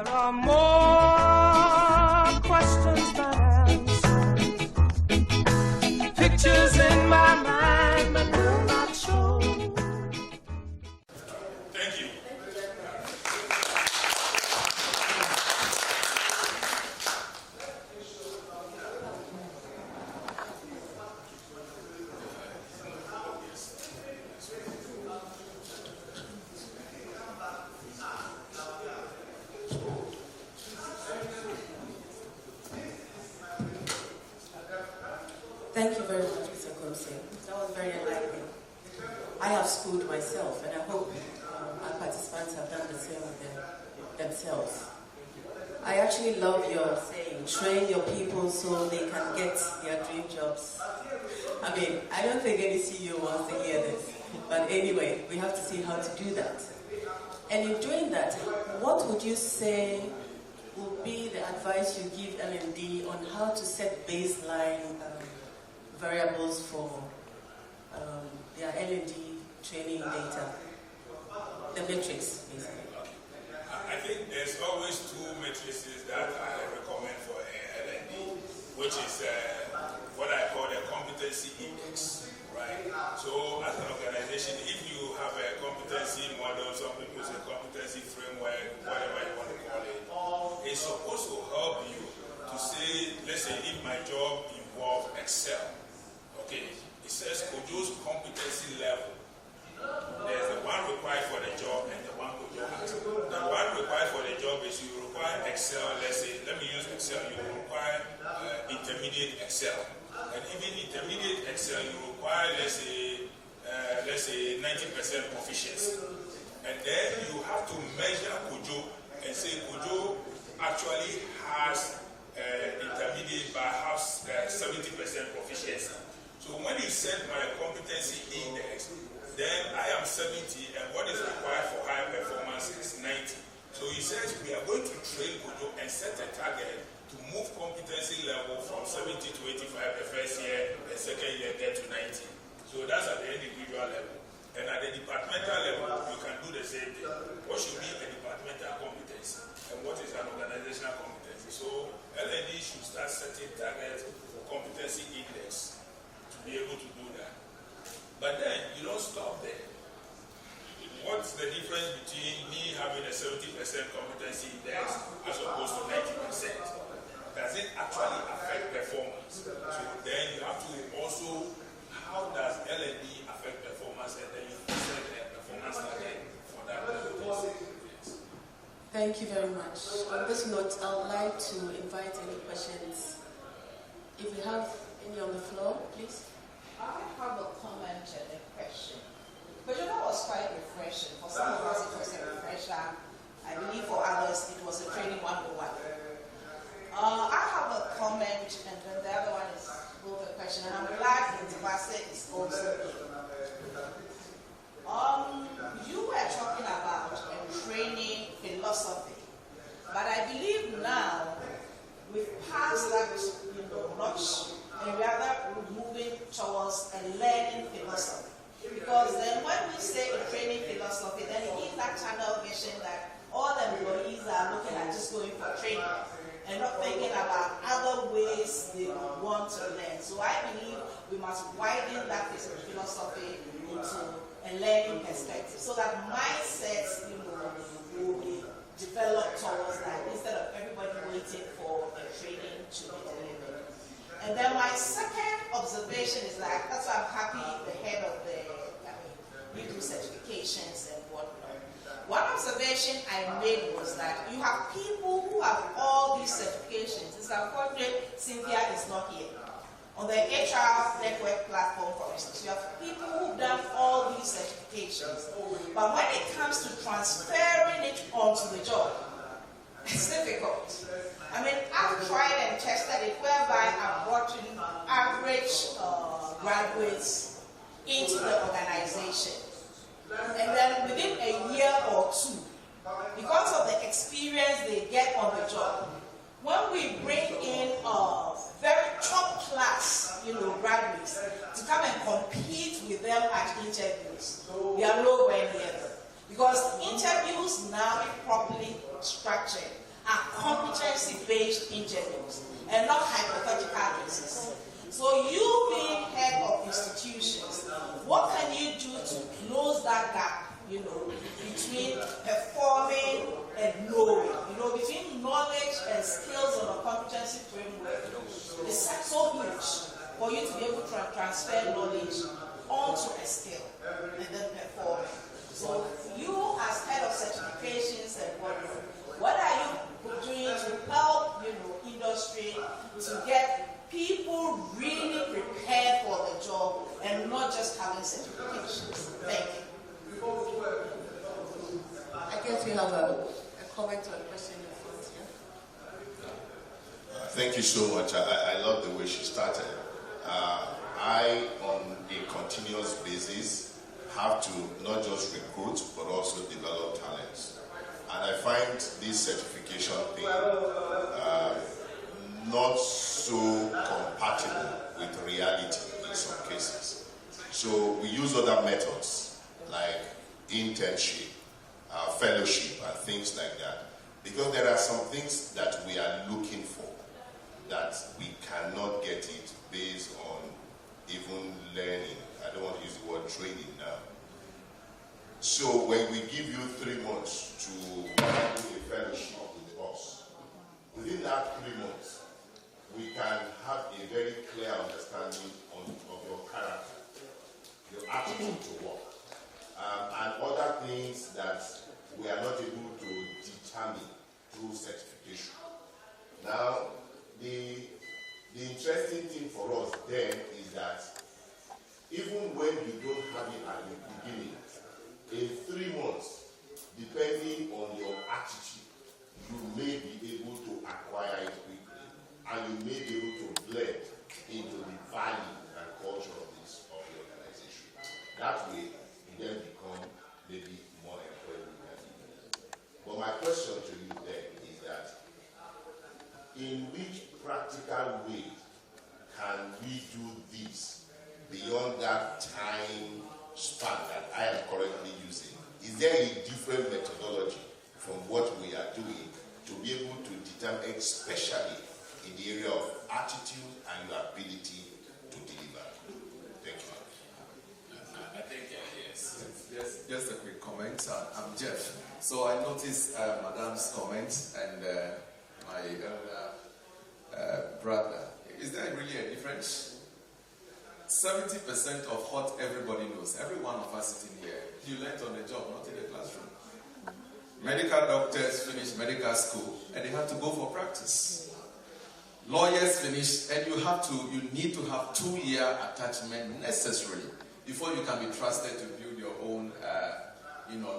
There are more questions than answers. Pictures in my mind but will not show. Thank you. Thank you very much, Mr. Komse. That was very enlightening. I have schooled myself, and I hope our participants have done the same with themselves. I actually love your saying, train your people so they can get their dream jobs. I mean, I don't think any CEO wants to hear this, but anyway, we have to see how to do that. And in doing that, what would you say would be the advice you give L&D on how to set baseline variables for their L&D training data, the metrics, basically? I think there's always two matrices that I recommend for L&D, which is what I call the competency index, right? So as an organization, if you have a competency model, some people say competency framework, whatever you want to call it, it's supposed to help you to say, let's say if my job involves Excel, okay, it says Kojo's competency level. There's the one required for the job and the one Kojo has. The one required for the job is you require Excel, let's say, let me use Excel, you require intermediate Excel. And even intermediate Excel, you require, let's say 90% proficiency. And then you have to measure Kojo and say Kojo actually has intermediate but has 70% proficiency. So when you set my competency index, then I am 70 and what is required for high performance is 90. So he says we are going to train Kojo and set a target to move competency level from 70 to 85 the first year, the second year there to 90. So that's at the individual level. And at the departmental level, you can do the same thing. What should be a departmental competency and what is an organizational competency? So L&D should start setting targets for competency index to be able to do that. But then you don't stop there. What's the difference between me having a 70% competency index as opposed to 90%? Does it actually affect performance? So then you have to also, how does L&D affect performance, and then you set a performance target for that competency. Thank you very much. On this note, I would like to invite any questions. If we have any on the floor, please. I have a comment and a question. But you know, it was quite refreshing. For some of us, it was a refresher. I believe for others, it was a training 101. I have a comment, and then the other one is both a question. And I'm glad Intibase is also here. You were talking about a training philosophy, but I believe now we've passed that, notch. And rather moving towards a learning philosophy. Because then when we say a training philosophy, then it gives that channel vision that all employees are looking at just going for training and not thinking about other ways they want to learn. So I believe we must widen that philosophy into a learning perspective so that mindsets will be developed towards that instead of everybody waiting for a training to be delivered. And then my second observation is that, that's why I'm happy the head of we do certifications and whatnot. One observation I made was that you have people who have all these certifications. It's unfortunate Cynthia is not here. On the HR network platform, for instance, you have people who've done all these certifications. But when it comes to transferring it onto the job, it's difficult. I mean, I've tried and tested it whereby I've brought in average graduates into the organization. And then within a year or two, because of the experience they get on the job, when we bring in very top class, graduates to come and compete with them at interviews, we are nowhere near them. Because interviews now, if properly structured, competency-based interviews and not hypothetical quizzes. So you being head of institutions, what can you do to close that gap, between performing and knowing, between knowledge and skills of a competency framework? It's so huge for you to be able to transfer knowledge onto a skill and then perform. So you as head of certifications and what are you doing to help, industry to get people really prepared for the job and not just having certifications? Thank you. I guess we have a comment or a question in front here. Thank you so much. I love the way she started. I, on a continuous basis, have to not just recruit, but also develop talents. And I find this certification thing not so compatible with reality in some cases. So we use other methods like internship, fellowship, and things like that. Because there are some things that we are looking for that we cannot get it based on even learning. I don't want to use the word training now. So when we give you 3 months to do a fellowship with us, within that 3 months, we can have a very clear understanding of your character, your attitude to work, and other things that we are not able to determine through certification. Now, the interesting thing for us then is that even when you don't have it at the beginning, in 3 months, depending on your attitude, you may be able to acquire it quickly, and you may be able to blend into the value and culture of the organization. That way, you then become maybe more employable. But my question to you then is that, in which practical way can we do this beyond that time span that I am currently using? Is there a different methodology from what we are doing to be able to determine, especially in the area of attitude and your ability to deliver? Thank you. I think yes. Yes, just a quick comment. I'm Jeff. So I noticed Madam's comment and my elder brother. Is there really a difference? 70% of what everybody knows, every one of us sitting here, you learned on the job, not in the classroom. Medical doctors finish medical school and they have to go for practice. Lawyers finish and you need to have 2-year attachment necessarily before you can be trusted to build your own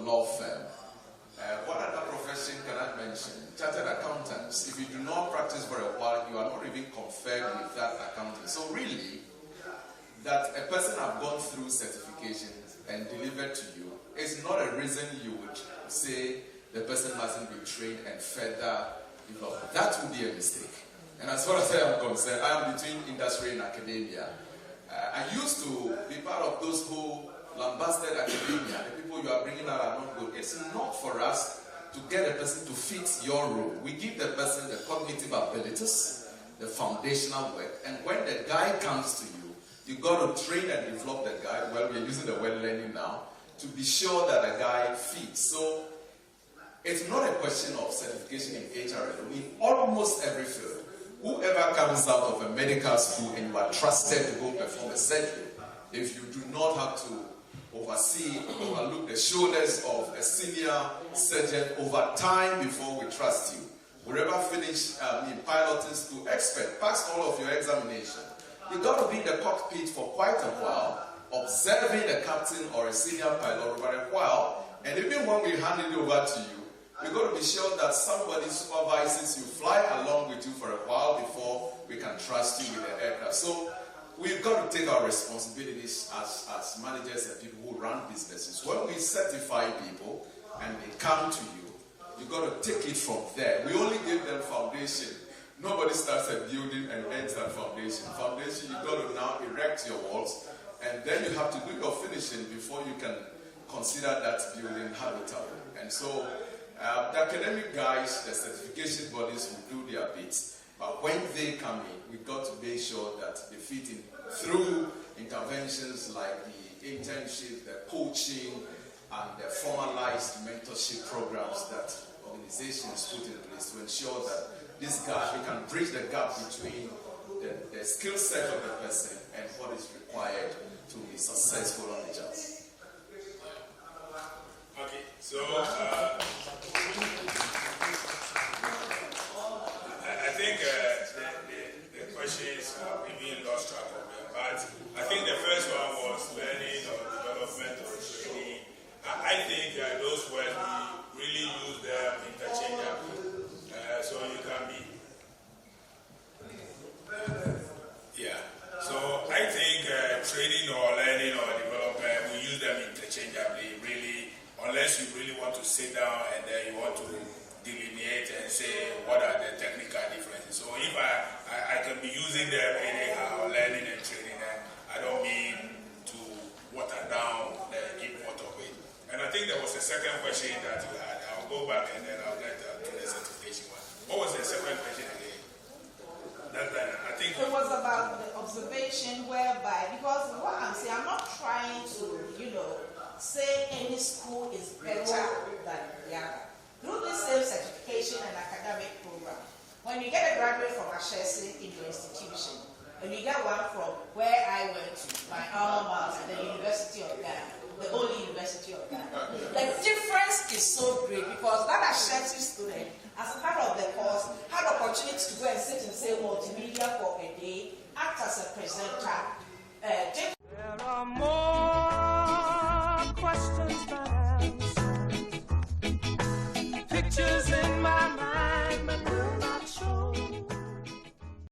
law firm. What other profession can I mention? Chartered accountants. If you do not practice for a while, you are not even conferred with that accounting. So really, that a person have gone through certifications and delivered to you is not a reason you would say the person mustn't be trained and further developed. That would be a mistake. And as far as I am concerned, I am between industry and academia. I used to be part of those who lambasted academia. The people you are bringing out are not good. It's not for us to get a person to fit your role. We give the person the cognitive abilities, the foundational work, and when the guy comes to you, you got to train and develop the guy. Well, we're using the word learning now to be sure that the guy fits. So it's not a question of certification in HR. In almost every field, whoever comes out of a medical school and you are trusted to go perform a surgery, if you do not have to overlook the shoulders of a senior surgeon over time before we trust you. Whoever finished in piloting school, expert, passed all of your examination. You got to be in the cockpit for quite a while, observing the captain or a senior pilot over a while, and even when we hand it over to you, you got to be sure that somebody supervises you, fly along with you for a while before we can trust you with the aircraft. So we've got to take our responsibilities as managers and people who run businesses. When we certify people and they come to you, you got to take it from there. We only give them foundation. Nobody starts a building and ends that foundation. Foundation, you got to now erect your walls, and then you have to do your finishing before you can consider that building habitable. And so The academic guys, the certification bodies will do their bits, but when they come in, we've got to make sure that they fit in through interventions like the internship, the coaching, and the formalized mentorship programs that organizations put in place to ensure that this gap, we can bridge the gap between the skill set of the person and what is required to be successful on the job. Okay, so I think the questions we being lost track of them, but I think the first one was learning or development or training. I think those words we really use them interchangeably, so you can be. Yeah. So I think training or learning or development, we use them interchangeably, really, unless you really want to sit down and then you want to delineate and say what are the technical differences. So if I can be using them anyhow, learning and training, and I don't mean to water down the import of it. And I think there was a second question that you had. I'll go back and then I'll get to the certification one. What was the second question again? I think it was about the observation whereby, because what I'm saying, I'm not trying to, say any school is better than the other. Through the same certification and academic program, when you get a graduate from Ashesi in your institution, and you get one from where I went to, my alma mater, the University of Ghana, the only University of Ghana, the difference is so great because that Ashesi student, as part of the course, had the opportunity to go and sit and say multimedia for a day, act as a presenter. There are more